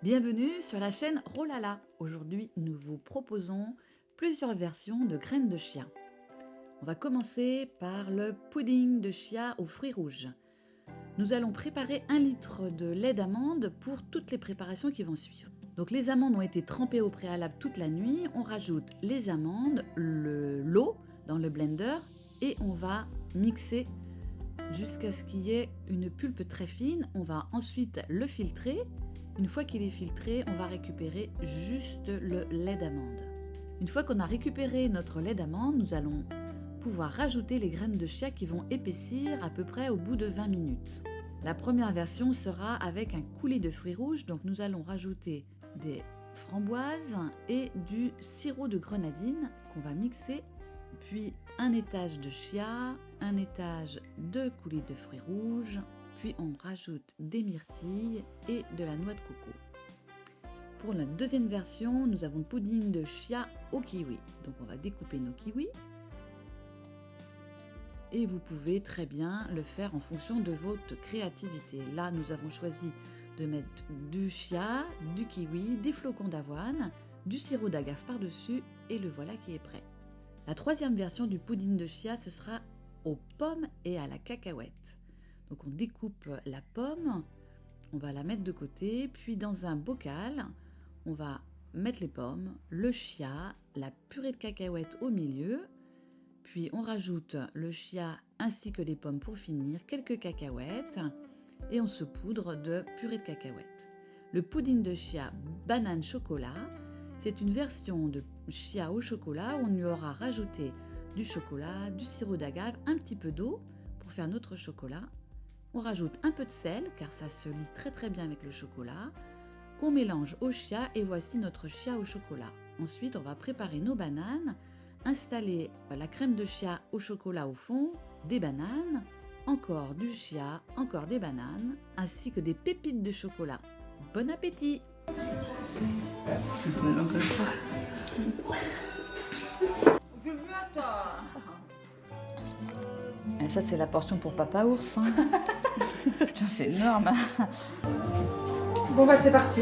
Bienvenue sur la chaîne Rolala. Aujourd'hui, nous vous proposons plusieurs versions de graines de chia. On va commencer par le pudding de chia aux fruits rouges. Nous allons préparer 1 litre de lait d'amande pour toutes les préparations qui vont suivre. Donc les amandes ont été trempées au préalable toute la nuit. On rajoute les amandes, l'eau dans le blender et on va mixer jusqu'à ce qu'il y ait une pulpe très fine. On va ensuite le filtrer. Une fois qu'il est filtré, on va récupérer juste le lait d'amande. Une fois qu'on a récupéré notre lait d'amande, nous allons pouvoir rajouter les graines de chia qui vont épaissir à peu près au bout de 20 minutes. La première version sera avec un coulis de fruits rouges, donc nous allons rajouter des framboises et du sirop de grenadine qu'on va mixer, puis un étage de chia, un étage de coulis de fruits rouges, puis on rajoute des myrtilles et de la noix de coco. Pour la deuxième version, nous avons le pudding de chia au kiwi. Donc on va découper nos kiwis. Et vous pouvez très bien le faire en fonction de votre créativité. Là, nous avons choisi de mettre du chia, du kiwi, des flocons d'avoine, du sirop d'agave par-dessus et le voilà qui est prêt. La troisième version du pudding de chia, ce sera aux pommes et à la cacahuète. Donc on découpe la pomme, on va la mettre de côté, puis dans un bocal, on va mettre les pommes, le chia, la purée de cacahuètes au milieu, puis on rajoute le chia ainsi que les pommes pour finir, quelques cacahuètes et on saupoudre de purée de cacahuètes. Le pudding de chia banane chocolat, c'est une version de chia au chocolat où on y aura rajouté du chocolat, du sirop d'agave, un petit peu d'eau pour faire notre chocolat. On rajoute un peu de sel car ça se lie très très bien avec le chocolat, qu'on mélange au chia et voici notre chia au chocolat. Ensuite, on va préparer nos bananes, installer la crème de chia au chocolat au fond, des bananes, encore du chia, encore des bananes, ainsi que des pépites de chocolat. Bon appétit! Et ça, c'est la portion pour Papa Ours. Hein. Putain, c'est énorme. Bon bah c'est parti.